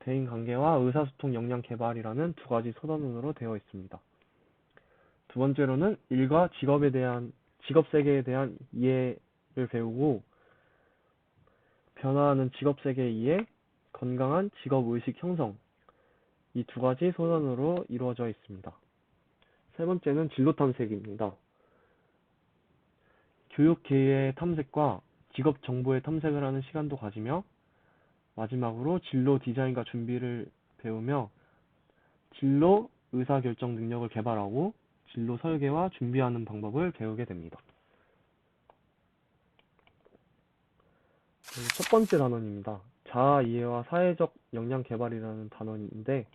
대인관계와 의사소통 역량 개발이라는 두 가지 소단으로 되어 있습니다. 두 번째로는 일과 직업 세계에 대한 이해를 배우고 변화하는 직업 세계 이해, 건강한 직업 의식 형성, 이 두 가지 소단으로 이루어져 있습니다. 세 번째는 진로 탐색입니다. 교육 기회의 탐색과 직업 정보의 탐색을 하는 시간도 가지며 마지막으로 진로 디자인과 준비를 배우며 진로 의사결정 능력을 개발하고 진로 설계와 준비하는 방법을 배우게 됩니다. 첫 번째 단원입니다. 자아 이해와 사회적 역량 개발이라는 단원인데,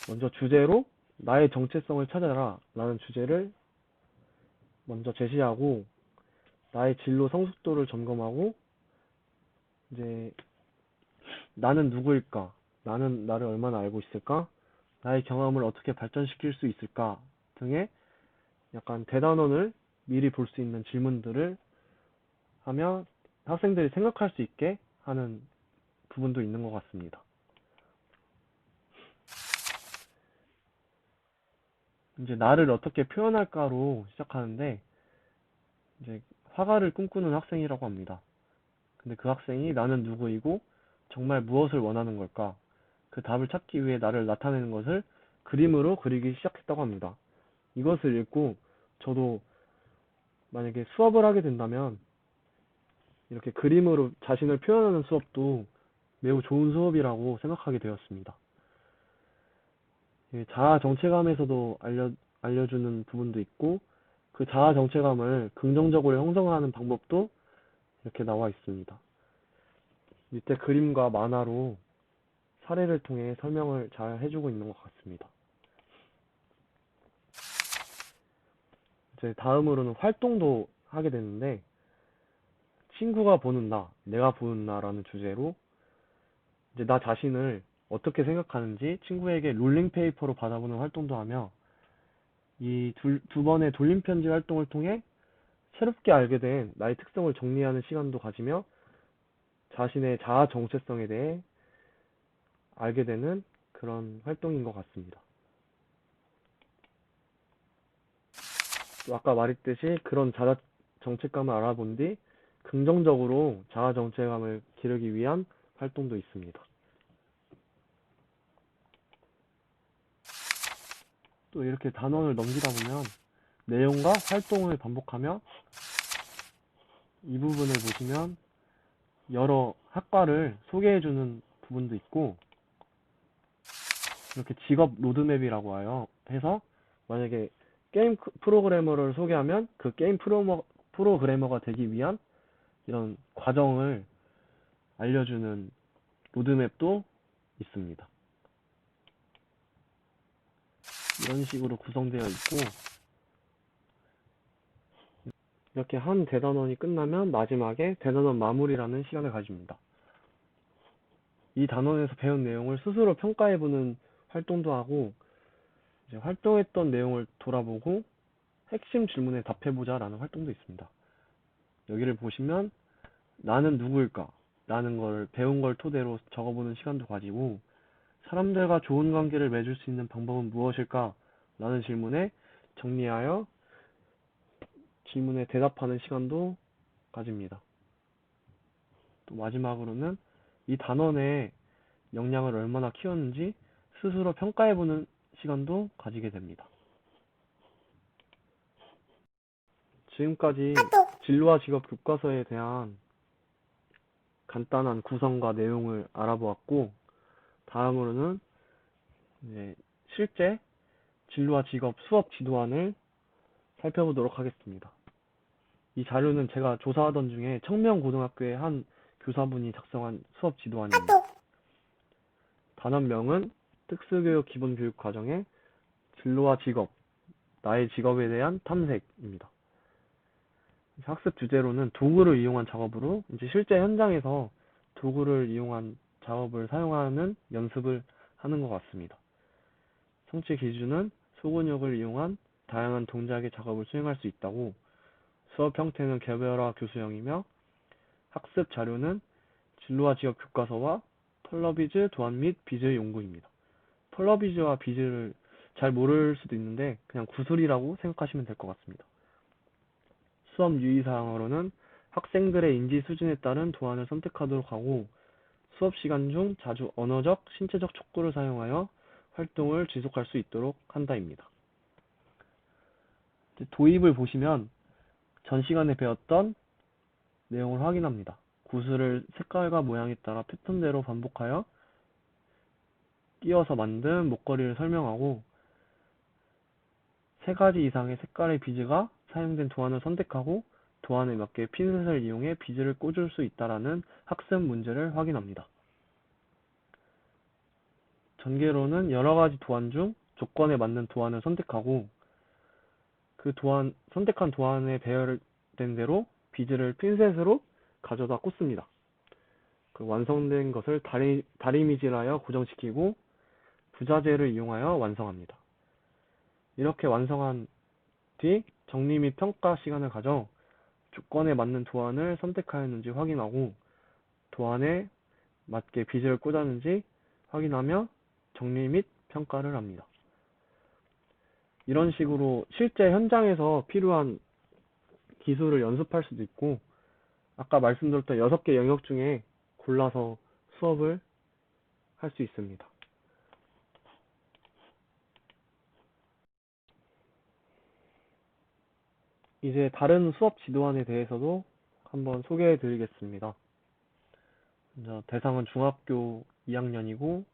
먼저 주제로 나의 정체성을 찾아라 라는 주제를 먼저 제시하고 나의 진로 성숙도를 점검하고 이제 나는 누구일까? 나는 나를 얼마나 알고 있을까? 나의 경험을 어떻게 발전시킬 수 있을까? 등의 약간 대단원을 미리 볼 수 있는 질문들을 하며 학생들이 생각할 수 있게 하는 부분도 있는 것 같습니다. 이제 나를 어떻게 표현할까로 시작하는데, 이제 화가를 꿈꾸는 학생이라고 합니다. 근데 그 학생이 나는 누구이고 정말 무엇을 원하는 걸까? 그 답을 찾기 위해 나를 나타내는 것을 그림으로 그리기 시작했다고 합니다. 이것을 읽고 저도 만약에 수업을 하게 된다면 이렇게 그림으로 자신을 표현하는 수업도 매우 좋은 수업이라고 생각하게 되었습니다. 자아 정체감에서도 알려주는 부분도 있고 그 자아 정체감을 긍정적으로 형성하는 방법도 이렇게 나와 있습니다. 밑에 그림과 만화로 사례를 통해 설명을 잘 해주고 있는 것 같습니다. 이제 다음으로는 활동도 하게 되는데, 친구가 보는 나, 내가 보는 나라는 주제로 이제 나 자신을 어떻게 생각하는지 친구에게 롤링페이퍼로 받아보는 활동도 하며, 이 두 번의 돌림편지 활동을 통해 새롭게 알게 된 나의 특성을 정리하는 시간도 가지며 자신의 자아 정체성에 대해 알게 되는 그런 활동인 것 같습니다. 또 아까 말했듯이 그런 자아 정체감을 알아본 뒤 긍정적으로 자아 정체감을 기르기 위한 활동도 있습니다. 또 이렇게 단원을 넘기다 보면 내용과 활동을 반복하며 이 부분을 보시면 여러 학과를 소개해주는 부분도 있고, 이렇게 직업 로드맵이라고 해서 만약에 게임 프로그래머를 소개하면 그 게임 프로그래머가 되기 위한 이런 과정을 알려주는 로드맵도 있습니다. 이런 식으로 구성되어 있고, 이렇게 한 대단원이 끝나면 마지막에 대단원 마무리라는 시간을 가집니다. 이 단원에서 배운 내용을 스스로 평가해보는 활동도 하고, 이제 활동했던 내용을 돌아보고 핵심 질문에 답해보자 라는 활동도 있습니다. 여기를 보시면 나는 누구일까? 라는 걸 배운 걸 토대로 적어보는 시간도 가지고, 사람들과 좋은 관계를 맺을 수 있는 방법은 무엇일까? 라는 질문에 정리하여 질문에 대답하는 시간도 가집니다. 또 마지막으로는 이 단원의 역량을 얼마나 키웠는지 스스로 평가해보는 시간도 가지게 됩니다. 지금까지 진로와 직업 교과서에 대한 간단한 구성과 내용을 알아보았고, 다음으로는 이제 실제 진로와 직업 수업 지도안을 살펴보도록 하겠습니다. 이 자료는 제가 조사하던 중에 청명고등학교의 한 교사분이 작성한 수업 지도안입니다. 단원명은 특수교육 기본교육과정의 진로와 직업, 나의 직업에 대한 탐색입니다. 학습 주제로는 도구를 이용한 작업으로 이제 실제 현장에서 도구를 이용한 작업을 사용하는 연습을 하는 것 같습니다. 성취 기준은 소근육을 이용한 다양한 동작의 작업을 수행할 수 있다고, 수업 형태는 개별화 교수형이며 학습 자료는 진로와 직업 교과서와 컬러비즈, 도안 및 비즈의 연구입니다. 컬러비즈와 비즈를 잘 모를 수도 있는데 그냥 구술이라고 생각하시면 될 것 같습니다. 수업 유의사항으로는 학생들의 인지 수준에 따른 도안을 선택하도록 하고 수업 시간 중 자주 언어적, 신체적 촉구를 사용하여 활동을 지속할 수 있도록 한다입니다. 도입을 보시면 전 시간에 배웠던 내용을 확인합니다. 구슬을 색깔과 모양에 따라 패턴대로 반복하여 끼워서 만든 목걸이를 설명하고 3가지 이상의 색깔의 비즈가 사용된 도안을 선택하고 도안에 맞게 핀셋을 이용해 비즈를 꽂을 수 있다라는 학습 문제를 확인합니다. 전개로는 여러가지 도안 중 조건에 맞는 도안을 선택하고 그 선택한 도안에 배열된 대로 비즈를 핀셋으로 가져다 꽂습니다. 그 완성된 것을 다리미질하여 고정시키고 부자재를 이용하여 완성합니다. 이렇게 완성한 뒤 정리 및 평가 시간을 가져 조건에 맞는 도안을 선택하였는지 확인하고 도안에 맞게 비즈를 꽂았는지 확인하며 정리 및 평가를 합니다. 이런 식으로 실제 현장에서 필요한 기술을 연습할 수도 있고 아까 말씀드렸던 6개 영역 중에 골라서 수업을 할 수 있습니다. 이제 다른 수업 지도안에 대해서도 한번 소개해 드리겠습니다. 먼저 대상은 중학교 2학년이고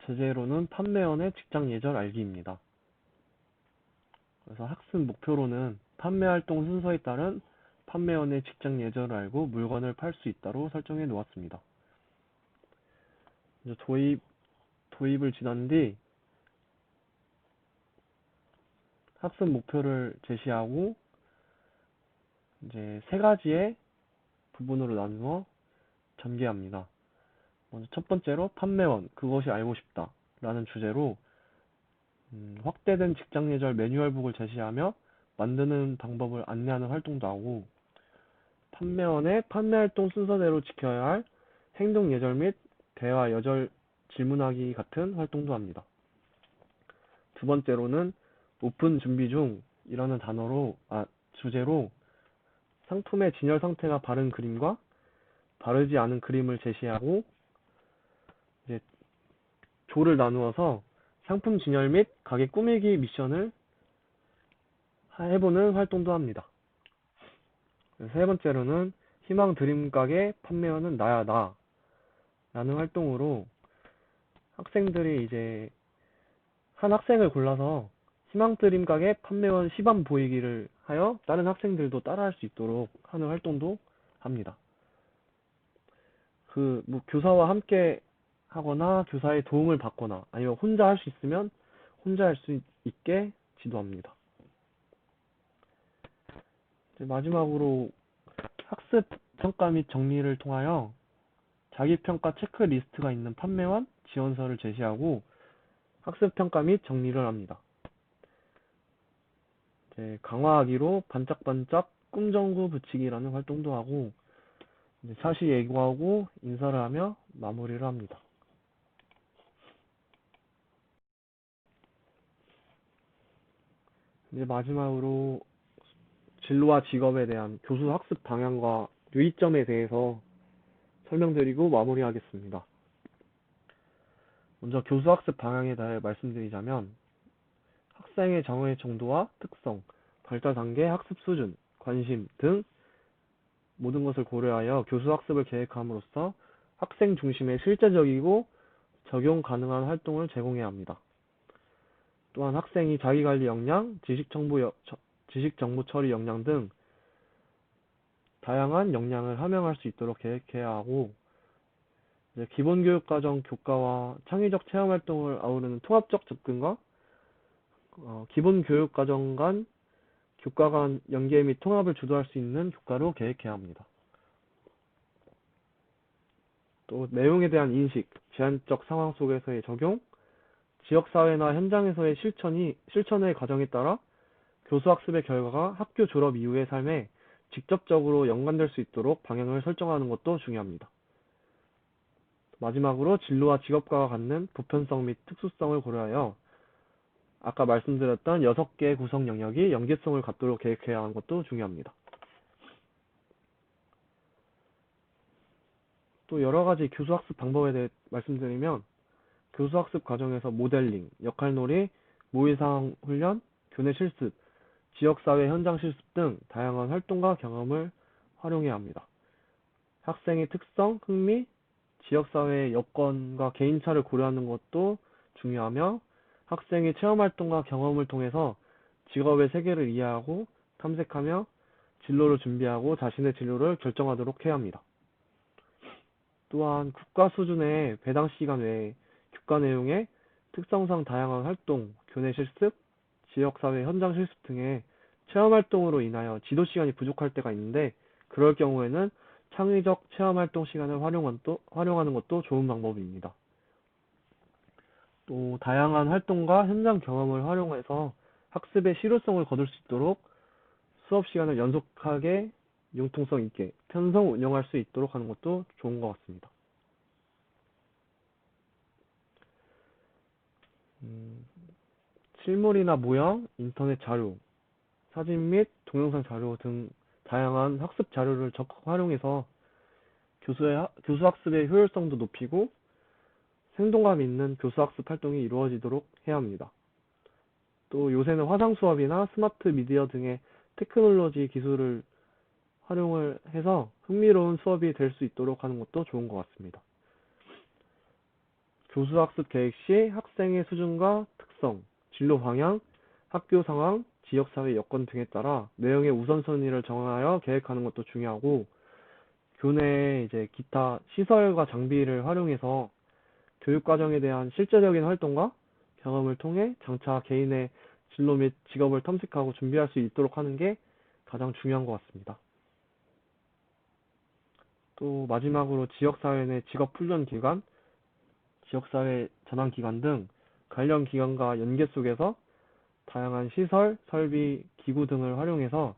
제재로는 판매원의 직장 예절 알기입니다. 그래서 학습 목표로는 판매 활동 순서에 따른 판매원의 직장 예절을 알고 물건을 팔 수 있다로 설정해 놓았습니다. 이제 도입을 지난 뒤 학습 목표를 제시하고 이제 3가지의 부분으로 나누어 전개합니다. 먼저 첫 번째로 판매원, 그것이 알고 싶다 라는 주제로 확대된 직장 예절 매뉴얼북을 제시하며 만드는 방법을 안내하는 활동도 하고 판매원의 판매 활동 순서대로 지켜야 할 행동 예절 및 대화 여절 질문하기 같은 활동도 합니다. 두 번째로는 오픈 준비 중이라는 주제로 상품의 진열 상태가 바른 그림과 바르지 않은 그림을 제시하고 이제 조를 나누어서 상품 진열 및 가게 꾸미기 미션을 해보는 활동도 합니다. 세 번째로는 희망 드림 가게 판매원은 나야 나 라는 활동으로 학생들이 이제 한 학생을 골라서 희망 드림 가게 판매원 시범 보이기를 하여 다른 학생들도 따라할 수 있도록 하는 활동도 합니다. 교사와 함께 하거나 교사의 도움을 받거나 아니면 혼자 할 수 있으면 혼자 할 수 있게 지도합니다. 마지막으로 학습 평가 및 정리를 통하여 자기평가 체크리스트가 있는 판매원 지원서를 제시하고 학습 평가 및 정리를 합니다. 강화하기로 반짝반짝 꿈전구 붙이기라는 활동도 하고 사시 예고하고 인사를 하며 마무리를 합니다. 이제 마지막으로 진로와 직업에 대한 교수 학습 방향과 유의점에 대해서 설명드리고 마무리하겠습니다. 먼저 교수 학습 방향에 대해 말씀드리자면 학생의 장애 정도와 특성, 발달 단계, 학습 수준, 관심 등 모든 것을 고려하여 교수 학습을 계획함으로써 학생 중심의 실제적이고 적용 가능한 활동을 제공해야 합니다. 또한 학생이 자기관리 역량, 지식정보 처리 역량 등 다양한 역량을 함양할 수 있도록 계획해야 하고 기본교육과정 교과와 창의적 체험활동을 아우르는 통합적 접근과 기본교육과정 간 교과 간 연계 및 통합을 주도할 수 있는 교과로 계획해야 합니다. 또 내용에 대한 인식, 제한적 상황 속에서의 적용, 지역사회나 현장에서의 실천의 과정에 따라 교수학습의 결과가 학교 졸업 이후의 삶에 직접적으로 연관될 수 있도록 방향을 설정하는 것도 중요합니다. 마지막으로 진로와 직업과가 갖는 보편성 및 특수성을 고려하여 아까 말씀드렸던 6개의 구성 영역이 연계성을 갖도록 계획해야 하는 것도 중요합니다. 또 여러 가지 교수학습 방법에 대해 말씀드리면 교수학습 과정에서 모델링, 역할놀이, 모의사항 훈련, 교내 실습, 지역사회 현장 실습 등 다양한 활동과 경험을 활용해야 합니다. 학생의 특성, 흥미, 지역사회의 여건과 개인차를 고려하는 것도 중요하며 학생의 체험활동과 경험을 통해서 직업의 세계를 이해하고 탐색하며 진로를 준비하고 자신의 진로를 결정하도록 해야 합니다. 또한 국가 수준의 배당 시간 외에 교과 내용의 특성상 다양한 활동, 교내 실습, 지역사회 현장 실습 등의 체험활동으로 인하여 지도 시간이 부족할 때가 있는데 그럴 경우에는 창의적 체험활동 시간을 활용하는 것도 좋은 방법입니다. 또 다양한 활동과 현장 경험을 활용해서 학습의 실효성을 거둘 수 있도록 수업 시간을 연속하게 융통성 있게 편성 운영할 수 있도록 하는 것도 좋은 것 같습니다. 실물이나 모형, 인터넷 자료, 사진 및 동영상 자료 등 다양한 학습 자료를 적극 활용해서 교수학습의 효율성도 높이고 생동감 있는 교수학습 활동이 이루어지도록 해야 합니다. 또 요새는 화상 수업이나 스마트 미디어 등의 테크놀로지 기술을 활용을 해서 흥미로운 수업이 될 수 있도록 하는 것도 좋은 것 같습니다. 교수학습 계획 시 학생의 수준과 특성, 진로 방향, 학교 상황, 지역사회 여건 등에 따라 내용의 우선순위를 정하여 계획하는 것도 중요하고 교내에 이제 기타 시설과 장비를 활용해서 교육과정에 대한 실제적인 활동과 경험을 통해 장차 개인의 진로 및 직업을 탐색하고 준비할 수 있도록 하는 게 가장 중요한 것 같습니다. 또 마지막으로 지역사회 내 직업훈련 기관, 지역사회 전환기관 등 관련 기관과 연계 속에서 다양한 시설, 설비, 기구 등을 활용해서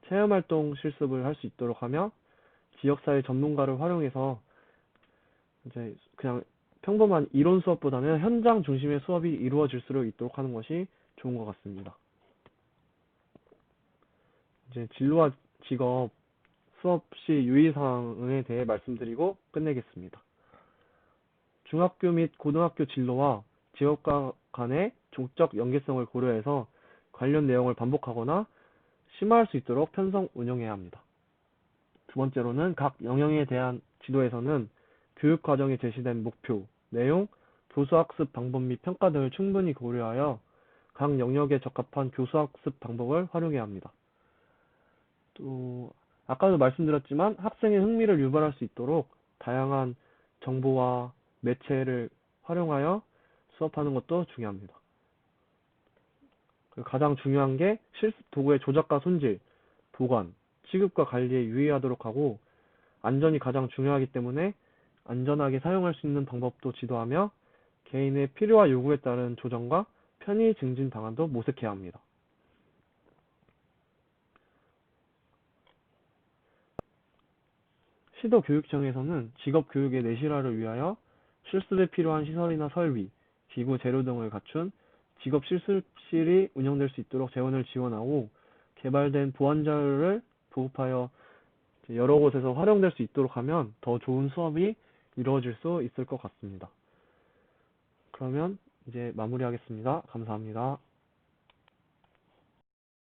체험활동 실습을 할 수 있도록 하며 지역사회 전문가를 활용해서 이제 그냥 평범한 이론 수업보다는 현장 중심의 수업이 이루어질 수 있도록 하는 것이 좋은 것 같습니다. 이제 진로와 직업 수업 시 유의사항에 대해 말씀드리고 끝내겠습니다. 중학교 및 고등학교 진로와 직업과 간의 종적 연계성을 고려해서 관련 내용을 반복하거나 심화할 수 있도록 편성 운영해야 합니다. 두 번째로는 각 영역에 대한 지도에서는 교육과정에 제시된 목표, 내용, 교수학습 방법 및 평가 등을 충분히 고려하여 각 영역에 적합한 교수학습 방법을 활용해야 합니다. 또 아까도 말씀드렸지만 학생의 흥미를 유발할 수 있도록 다양한 정보와 매체를 활용하여 수업하는 것도 중요합니다. 가장 중요한 게 실습 도구의 조작과 손질, 보관, 취급과 관리에 유의하도록 하고 안전이 가장 중요하기 때문에 안전하게 사용할 수 있는 방법도 지도하며 개인의 필요와 요구에 따른 조정과 편의 증진 방안도 모색해야 합니다. 시도교육청에서는 직업교육의 내실화를 위하여 실습에 필요한 시설이나 설비, 기구, 재료 등을 갖춘 직업실습실이 운영될 수 있도록 재원을 지원하고 개발된 보안 자료를 보급하여 여러 곳에서 활용될 수 있도록 하면 더 좋은 수업이 이루어질 수 있을 것 같습니다. 그러면 이제 마무리하겠습니다. 감사합니다.